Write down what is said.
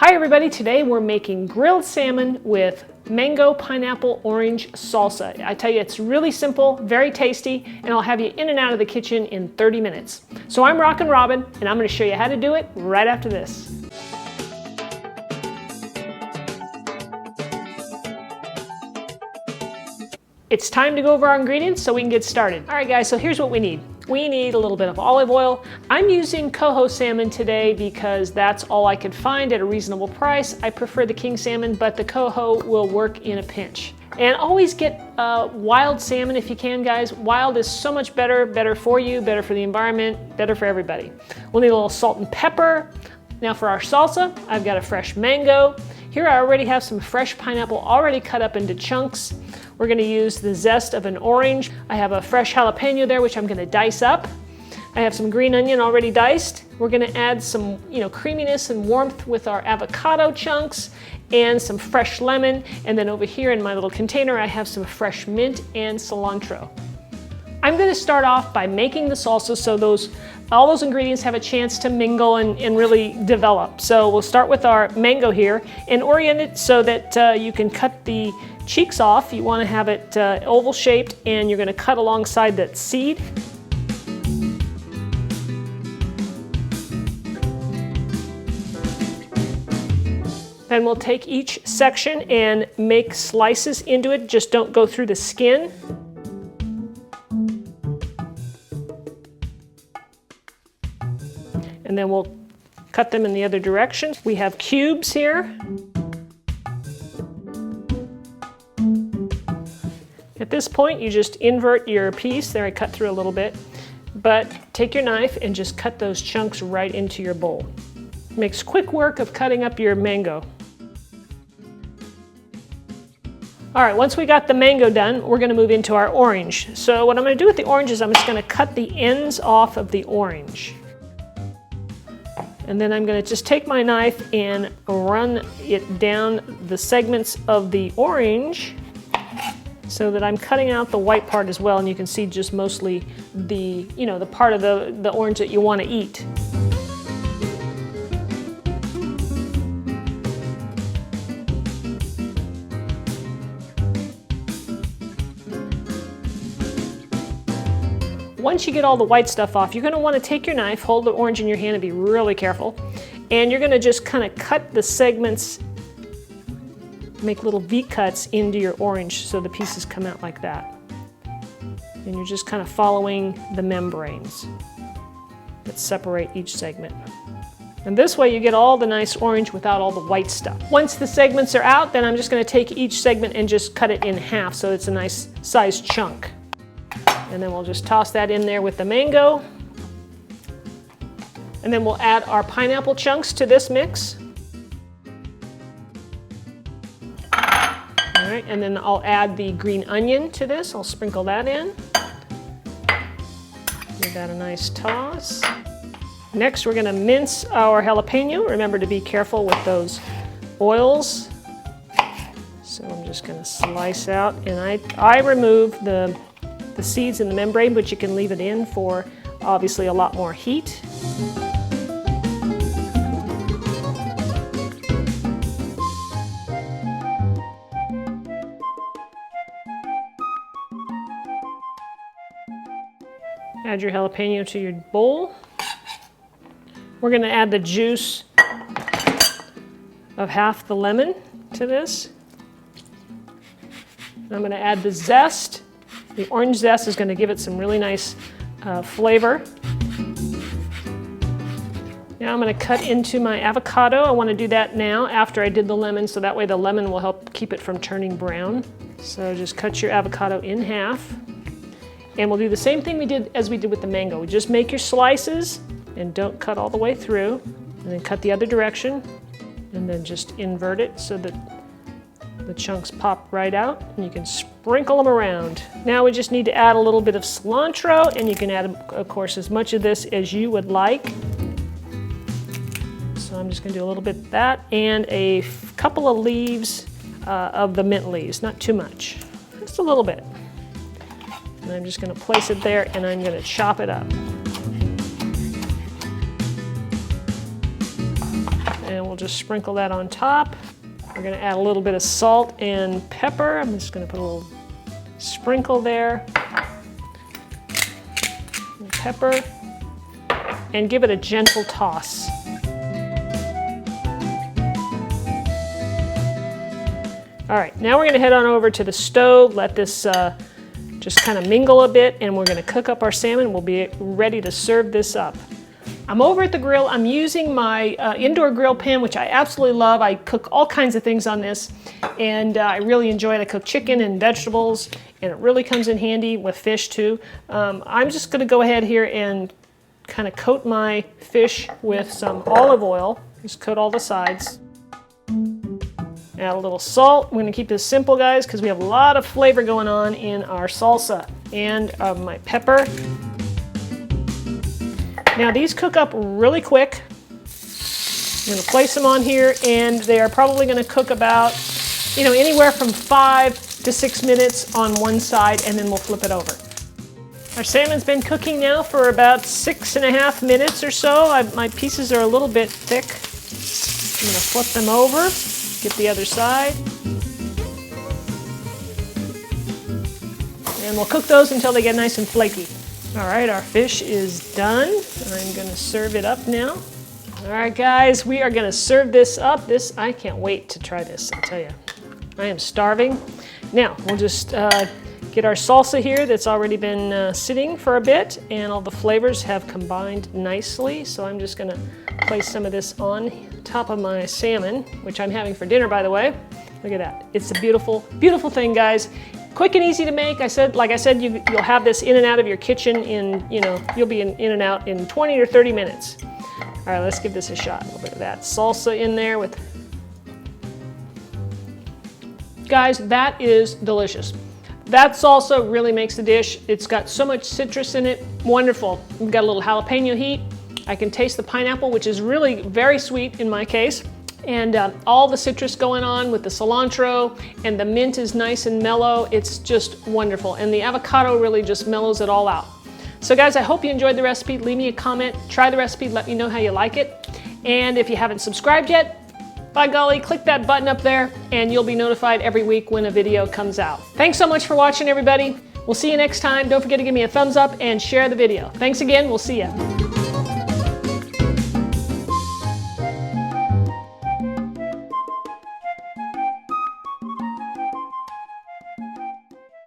Hi everybody, today we're making grilled salmon with mango, pineapple, orange salsa. I tell you, it's really simple, very tasty, and I'll have you in and out of the kitchen in 30 minutes. So I'm Rockin' Robin, and I'm going to show you how to do it right after this. It's time to go over our ingredients so we can get started. All right guys, so here's what we need. We need a little bit of olive oil. I'm using coho salmon today because that's all I could find at a reasonable price. I prefer the king salmon, but the coho will work in a pinch. And always get wild salmon if you can, guys. Wild is so much better for you, better for the environment, better for everybody. We'll need a little salt and pepper. Now for our salsa, I've got a fresh mango. Here I already have some fresh pineapple already cut up into chunks. We're going to use the zest of an orange. I have a fresh jalapeño there, which I'm going to dice up. I have some green onion already diced. We're going to add some, creaminess and warmth with our avocado chunks and some fresh lemon. And then over here in my little container, I have some fresh mint and cilantro. I'm going to start off by making the salsa so all those ingredients have a chance to mingle and really develop. So we'll start with our mango here and orient it so that you can cut the cheeks off. You want to have it oval shaped, and you're going to cut alongside that seed. Then we'll take each section and make slices into it. Just don't go through the skin. And then we'll cut them in the other direction. We have cubes here. At this point, you just invert your piece. There, I cut through a little bit. But take your knife and just cut those chunks right into your bowl. Makes quick work of cutting up your mango. All right, once we got the mango done, we're gonna move into our orange. So what I'm gonna do with the orange is I'm just gonna cut the ends off of the orange. And then I'm going to just take my knife and run it down the segments of the orange so that I'm cutting out the white part as well, and you can see just mostly the, the part of the orange that you want to eat. Once you get all the white stuff off, you're going to want to take your knife, hold the orange in your hand and be really careful. And you're going to just kind of cut the segments, make little V cuts into your orange so the pieces come out like that. And you're just kind of following the membranes that separate each segment. And this way you get all the nice orange without all the white stuff. Once the segments are out, then I'm just going to take each segment and just cut it in half so it's a nice sized chunk. And then we'll just toss that in there with the mango. And then we'll add our pineapple chunks to this mix. All right, and then I'll add the green onion to this. I'll sprinkle that in. Give that a nice toss. Next, we're gonna mince our jalapeno. Remember to be careful with those oils. So I'm just gonna slice out, and I remove the seeds in the membrane, but you can leave it in for obviously a lot more heat. Add your jalapeno to your bowl. We're going to add the juice of half the lemon to this. I'm going to add the zest. The orange zest is going to give it some really nice flavor. Now I'm going to cut into my avocado. I want to do that now after I did the lemon, so that way the lemon will help keep it from turning brown. So just cut your avocado in half. And we'll do the same thing as we did with the mango. Just make your slices and don't cut all the way through. And then cut the other direction. And then just invert it so that the chunks pop right out, and you can sprinkle them around. Now we just need to add a little bit of cilantro, and you can add, of course, as much of this as you would like. So I'm just going to do a little bit of that, and a couple of leaves of the mint leaves, not too much, just a little bit. And I'm just going to place it there, and I'm going to chop it up. we'll just sprinkle that on top. We're gonna add a little bit of salt and pepper. I'm just gonna put a little sprinkle there. And pepper. And give it a gentle toss. All right, now we're gonna head on over to the stove, let this just kind of mingle a bit, and we're gonna cook up our salmon. We'll be ready to serve this up. I'm over at the grill. I'm using my indoor grill pan, which I absolutely love. I cook all kinds of things on this, and I really enjoy it. I cook chicken and vegetables, and it really comes in handy with fish too. I'm just gonna go ahead here and kind of coat my fish with some olive oil. Just coat all the sides. Add a little salt. We're gonna keep this simple, guys, because we have a lot of flavor going on in our salsa. And my pepper. Now these cook up really quick. I'm gonna place them on here, and they are probably gonna cook about, anywhere from 5 to 6 minutes on one side, and then we'll flip it over. Our salmon's been cooking now for about 6.5 minutes or so. My pieces are a little bit thick. I'm gonna flip them over, get the other side. And we'll cook those until they get nice and flaky. All right, our fish is done. I'm gonna serve it up now. All right, guys, we are gonna serve this up. I can't wait to try this, I tell you. I am starving. Now, we'll just get our salsa here that's already been sitting for a bit, and all the flavors have combined nicely. So I'm just gonna place some of this on top of my salmon, which I'm having for dinner, by the way. Look at that. It's a beautiful, beautiful thing, guys. Quick and easy to make. Like I said, you'll have this in and out of your kitchen in, you'll be in and out in 20 or 30 minutes. All right, let's give this a shot. A little bit of that salsa in there with... Guys, that is delicious. That salsa really makes the dish. It's got so much citrus in it. Wonderful. We've got a little jalapeno heat. I can taste the pineapple, which is really very sweet in my case. And all the citrus going on with the cilantro, and the mint is nice and mellow. It's just wonderful. And the avocado really just mellows it all out. So guys, I hope you enjoyed the recipe. Leave me a comment, try the recipe, let me know how you like it. And if you haven't subscribed yet, by golly, click that button up there and you'll be notified every week when a video comes out. Thanks so much for watching, everybody. We'll see you next time. Don't forget to give me a thumbs up and share the video. Thanks again, we'll see ya.